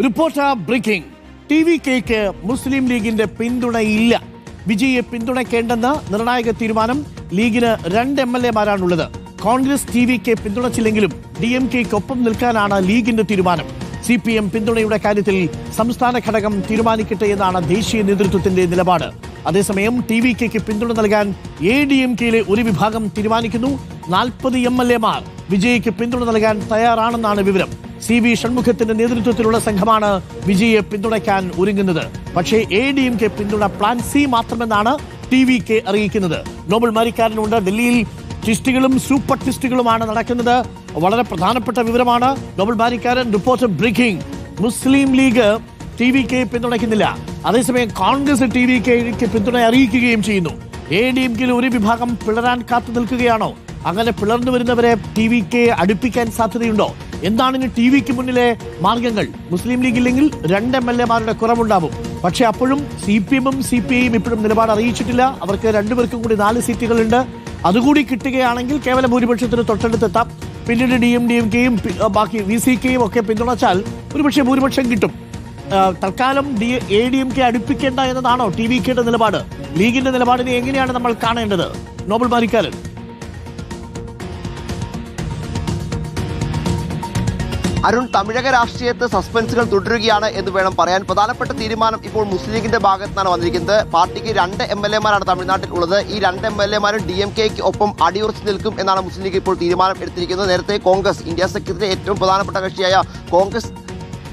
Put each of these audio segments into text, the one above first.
Reporter breaking. ടിവികെക്ക് മുസ്ലിം ലീഗിന്റെ പിന്തുണയില്ല. വിജയിയെ പിന്തുണയ്ക്കേണ്ടെന്ന നിർണായക തീരുമാനം. ലീഗിന് 2 MLA-മാരാണുള്ളത്. കോൺഗ്രസ് ടിവികെ പിന്തുണച്ചില്ലെങ്കിലും DMK-ക്കൊപ്പം നിൽക്കാനാണ് ലീഗിന്റെ തീരുമാനം. CPM പിന്തുണയുടെ കാര്യത്തിൽ സംസ്ഥാന ഘടകം തീരുമാനിക്കട്ടെ എന്നാണ് ദേശീയ നേതൃത്വത്തിന്റെ നിലപാട്. അതേസമയം ടിവികെക്ക് പിന്തുണ നൽകാൻ ADMK-യിലെ ഒരു വിഭാഗം തീരുമാനിക്കുന്നു. 40 MLA-മാർ വിജയിക്ക് പിന്തുണ നൽകാൻ തയ്യാറാണെന്നാണ് വിവരം. CV ഷൺമുഖത്തിന്റെ നേതൃത്വത്തിലുള്ള സംഘമാണ് വിജയിയെ പിന്തുണയ്ക്കാൻ ഒരുങ്ങുന്നത്. പക്ഷേ ADMK പിന്തുണ പ്ലാൻ C മാത്രമെന്നാണ് TVK അറിയിക്കുന്നത്. നോബൽ മാരിക്കാരനുണ്ട്. ഡൽഹിയിൽ ട്വിസ്റ്റുകളും സൂപ്പർ ട്വിസ്റ്റുകളുമാണ് നടക്കുന്നത്. വളരെ പ്രധാനപ്പെട്ട വിവരമാണ്. Nobel Marikkaran, reporter breaking. മുസ്ലിം ലീഗ് TVK പിന്തുണയ്ക്കുന്നില്ല. അതേസമയം കോൺഗ്രസ് TVK പിന്തുണ അറിയിക്കുകയും ചെയ്യുന്നു. ADMK-യിൽ ഒരു വിഭാഗം പിളരാൻ കാത്തു നിൽക്കുകയാണോ? അങ്ങനെ പിളർന്നു വരുന്നവരെ TVK അടുപ്പിക്കാൻ സാധ്യതയുണ്ടോ? എന്താണ് ഇനി TVക്ക് മുന്നിലെ മാർഗങ്ങൾ? മുസ്ലിം ലീഗ് ഇല്ലെങ്കിൽ 2 MLA-മാരുടെ കുറവുണ്ടാവും. പക്ഷെ അപ്പോഴും CPM-ഉം CPI-യും ഇപ്പോഴും നിലപാട് അറിയിച്ചിട്ടില്ല. അവർക്ക് 2 പേർക്കും കൂടി 4 സീറ്റുകളുണ്ട്. അതുകൂടി കിട്ടുകയാണെങ്കിൽ കേവല ഭൂരിപക്ഷത്തിന് തൊട്ടടുത്തെത്താം. പിന്നീട് DMK-യും ബാക്കി VCK-യും ഒക്കെ പിന്തുണച്ചാൽ ഒരുപക്ഷെ ഭൂരിപക്ഷം കിട്ടും. തൽക്കാലം ADMK അടുപ്പിക്കേണ്ട എന്നതാണോ TVK-യുടെ നിലപാട്? ലീഗിന്റെ നിലപാടിനെ എങ്ങനെയാണ് നമ്മൾ കാണേണ്ടത്? നോബൽ മാരിക്കാരൻ. അരുൺ, തമിഴക രാഷ്ട്രീയത്ത് സസ്പെൻസുകൾ തുടരുകയാണ് എന്ന് വേണം പറയാൻ. പ്രധാനപ്പെട്ട തീരുമാനം ഇപ്പോൾ മുസ്ലിം ലീഗിന്റെ ഭാഗത്തു നിന്നാണ് വന്നിരിക്കുന്നത്. പാർട്ടിക്ക് 2 MLA-മാരാണ് തമിഴ്നാട്ടിൽ ഉള്ളത്. ഈ 2 MLA-മാരും DMK-ക്ക് ഒപ്പം അടിയുറച്ചു നിൽക്കും എന്നാണ് മുസ്ലിം ലീഗ് ഇപ്പോൾ തീരുമാനം എടുത്തിരിക്കുന്നത്. നേരത്തെ കോൺഗ്രസ്, ഇന്ത്യ സഖ്യത്തിലെ ഏറ്റവും പ്രധാനപ്പെട്ട കക്ഷിയായ കോൺഗ്രസ്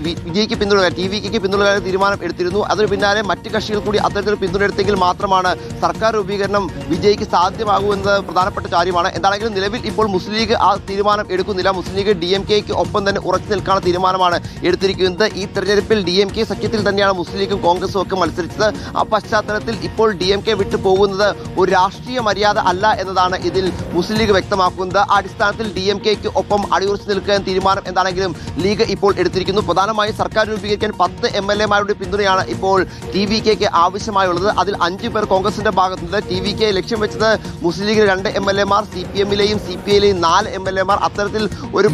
വിജയിക്ക് പിന്തുണ, TVK-ക്ക് പിന്തുണ തീരുമാനം എടുത്തിരുന്നു. അതിന് പിന്നാലെ മറ്റ് കക്ഷികൾ കൂടി അത്തരത്തിൽ പിന്തുണ എടുത്തെങ്കിൽ മാത്രമാണ് സർക്കാർ രൂപീകരണം വിജയിക്ക് സാധ്യമാകൂ എന്നത് പ്രധാനപ്പെട്ട കാര്യമാണ്. എന്താണെങ്കിലും നിലവിൽ ഇപ്പോൾ മുസ്ലിം ലീഗ് ആ തീരുമാനം എടുക്കുന്നില്ല. മുസ്ലിം ലീഗ് DMK-ക്ക് ഒപ്പം തന്നെ ഉറച്ചു നിൽക്കാനുള്ള തീരുമാനമാണ് എടുത്തിരിക്കുന്നത്. ഈ തെരഞ്ഞെടുപ്പിൽ DMK സഖ്യത്തിൽ തന്നെയാണ് മുസ്ലിം ലീഗും കോൺഗ്രസും ഒക്കെ മത്സരിച്ചത്. ആ പശ്ചാത്തലത്തിൽ ഇപ്പോൾ DMK വിട്ടു പോകുന്നത് ഒരു രാഷ്ട്രീയ മര്യാദ അല്ല എന്നതാണ് ഇതിൽ മുസ്ലിം ലീഗ് വ്യക്തമാക്കുന്നത്. ആ അടിസ്ഥാനത്തിൽ DMK-ക്ക് ഒപ്പം അടിയുറച്ചു നിൽക്കാൻ തീരുമാനം എന്താണെങ്കിലും ലീഗ് ഇപ്പോൾ എടുത്തിരിക്കുന്നു. പ്രധാനമായി സർക്കാർ രൂപീകരിക്കാൻ 10 MLA-മാരുടെ പിന്തുണയാണ് ഇപ്പോൾ TVK-ക്ക് ആവശ്യമായുള്ളത്. അതിൽ 5 പേർ കോൺഗ്രസിന്റെ ഭാഗത്തുണ്ട്. TVK ലക്ഷ്യം വെച്ചത് മുസ്ലിം ലീഗിൽ 2 MLA-മാർ, CPM-ലെയും CPI-ലെയും 4 MLA-മാർ, അത്തരത്തിൽ ഒരു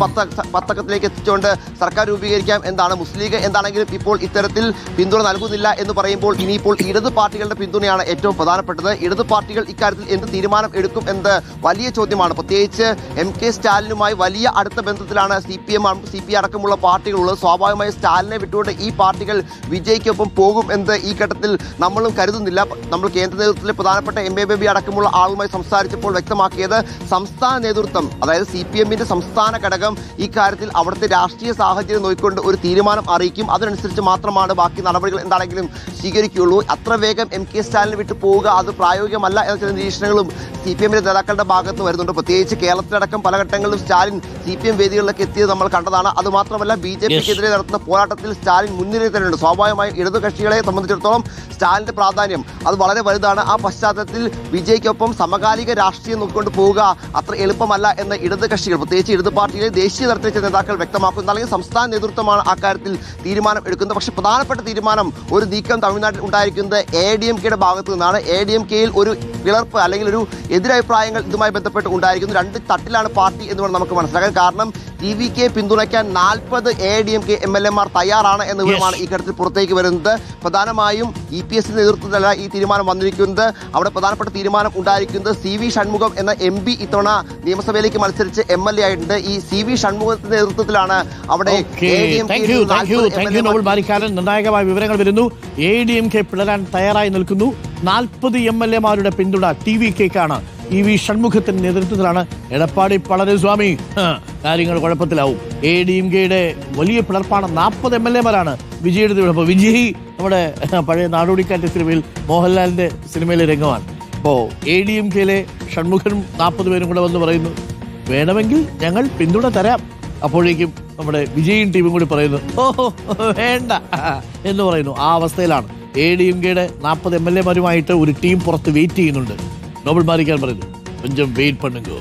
പത്തക്കത്തിലേക്ക് എത്തിച്ചുകൊണ്ട് സർക്കാർ രൂപീകരിക്കാം എന്നാണ്. മുസ്ലിം ലീഗ് എന്താണെങ്കിലും ഇപ്പോൾ ഇത്തരത്തിൽ പിന്തുണ നൽകുന്നില്ല എന്ന് പറയുമ്പോൾ ഇനിയിപ്പോൾ ഇടത് പാർട്ടികളുടെ പിന്തുണയാണ് ഏറ്റവും പ്രധാനപ്പെട്ടത്. ഇടത് പാർട്ടികൾ ഇക്കാര്യത്തിൽ എന്ത് തീരുമാനം എടുക്കും എന്നത് വലിയ ചോദ്യമാണ്. പ്രത്യേകിച്ച് MK സ്റ്റാലിനുമായി വലിയ അടുത്ത ബന്ധത്തിലാണ് CPI അടക്കമുള്ള പാർട്ടികളുള്ളത്. സ്വാഭാവികമായി സ്റ്റാലിനെ വിട്ടുകൊണ്ട് ഈ പാർട്ടികൾ വിജയിക്കൊപ്പം പോകും എന്ന് ഈ ഘട്ടത്തിൽ നമ്മളും കരുതുന്നില്ല. നമ്മൾ കേന്ദ്ര നേതൃത്വത്തിലെ പ്രധാനപ്പെട്ട MABB അടക്കമുള്ള ആളുമായി സംസാരിച്ചപ്പോൾ വ്യക്തമാക്കിയത് സംസ്ഥാന നേതൃത്വം, അതായത് CPM-ന്റെ സംസ്ഥാന ഘടകം ഈ കാര്യത്തിൽ അവിടുത്തെ രാഷ്ട്രീയ സാഹചര്യം നോക്കിക്കൊണ്ട് ഒരു തീരുമാനം അറിയിക്കും. അതിനനുസരിച്ച് മാത്രമാണ് ബാക്കി നടപടികൾ എന്താണെങ്കിലും സ്വീകരിക്കുകയുള്ളൂ. അത്ര വേഗം MK സ്റ്റാലിനെ വിട്ടു പോവുക അത് പ്രായോഗികമല്ല എന്ന ചില നിരീക്ഷണങ്ങളും CPM-ന്റെ നേതാക്കളുടെ ഭാഗത്ത് വരുന്നുണ്ട്. പ്രത്യേകിച്ച് കേരളത്തിലടക്കം പല ഘട്ടങ്ങളിലും സ്റ്റാലിൻ CPM വേദികളിലേക്ക് എത്തിയത് നമ്മൾ കണ്ടതാണ്. അതുമാത്രമല്ല BJP-ക്കെതിരെ നടത്തുന്ന പോരാട്ടത്തിൽ സ്റ്റാലിൻ മുൻനിരയിൽ തന്നെയുണ്ട്. സ്വാഭാവികമായും ഇടതു കക്ഷികളെ സംബന്ധിച്ചിടത്തോളം സ്റ്റാലിന്റെ പ്രാധാന്യം അത് വളരെ വലുതാണ്. ആ പശ്ചാത്തലത്തിൽ വിജയ്ക്കൊപ്പം സമകാലിക രാഷ്ട്രീയം നോക്കിക്കൊണ്ട് പോവുക അത്ര എളുപ്പമല്ല എന്ന് ഇടത് കക്ഷികൾ, പ്രത്യേകിച്ച് ഇടത് പാർട്ടിയിലെ ദേശീയ തലത്തിലെ നേതാക്കൾ വ്യക്തമാക്കുന്നു. അല്ലെങ്കിൽ സംസ്ഥാന നേതൃത്വമാണ് ആ കാര്യത്തിൽ തീരുമാനം എടുക്കുന്നത്. പക്ഷേ പ്രധാനപ്പെട്ട തീരുമാനം, ഒരു നീക്കം തമിഴ്നാട്ടിൽ ഉണ്ടായിരിക്കുന്നത് ADMK-യുടെ ഭാഗത്തു നിന്നാണ്. ADMK-യിൽ ഒരു പിളർപ്പ് അല്ലെങ്കിൽ ഒരു എതിരഭിപ്രായങ്ങൾ ഇതുമായി ബന്ധപ്പെട്ട് ഉണ്ടായിരിക്കുന്നു. 2 തട്ടിലാണ് പാർട്ടി എന്ന് വേണം നമുക്ക് മനസ്സിലാക്കാൻ. കാരണം TVK പിന്തുണയ്ക്കാൻ 40 ADMK MLA-മാർ തയ്യാറാണ് എന്ന വിവരമാണ് ഈ ഘട്ടത്തിൽ പുറത്തേക്ക് വരുന്നത്. പ്രധാനമായും EPS നേതൃത്വത്തിലല്ല ഈ തീരുമാനം വന്നിരിക്കുന്നത്. അവിടെ പ്രധാനപ്പെട്ട തീരുമാനം ഉണ്ടായിരിക്കുന്നത് CV ഷൺമുഖം എന്ന MP ഇത്തവണ നിയമസഭയിലേക്ക് മത്സരിച്ച് MLA ആയിട്ടുണ്ട്. ഈ CV ഷൺമുഖത്തിന്റെ നേതൃത്വത്തിലാണ് അവിടെ നിർണായകമായ വിവരങ്ങൾ വരുന്നു. ADMK പിളരാൻ തയ്യാറായി നിൽക്കുന്നു. 40 MLA-മാരുടെ പിന്തുണ TVK-ക്കാണ്. EV ഷൺമുഖത്തിന്റെ നേതൃത്വത്തിലാണ്. എടപ്പാടി പളനിസ്വാമി, കാര്യങ്ങൾ കുഴപ്പത്തിലാവും. ADMK-യുടെ വലിയ പിളർപ്പാണ്. 40 MLA-മാരാണ് വിജയുടെ തീരുമാനം. വിജയ് നമ്മുടെ പഴയ നാടോടിക്കാറ്റ് സിനിമയിൽ മോഹൻലാലിന്റെ സിനിമയിലെ രംഗമാണ്. അപ്പോൾ ADMK-യിലെ ഷൺമുഖനും 40 പേരും കൂടെ വന്ന് പറയുന്നു, വേണമെങ്കിൽ ഞങ്ങൾ പിന്തുണ തരാം. അപ്പോഴേക്കും നമ്മുടെ വിജയും ടീമും കൂടി പറയുന്നു, ഓഹോ വേണ്ട എന്ന് പറയുന്നു. ആ അവസ്ഥയിലാണ് ADMK-യുടെ 40 MLA-മാരുമായിട്ട് ഒരു ടീം പുറത്ത് വെയിറ്റ് ചെയ്യുന്നുണ്ട്. നോബൽ മാരിക്കാൻ പറയുന്നു, കൊഞ്ചം വെയിറ്റ് പണ്ണുങ്കോ.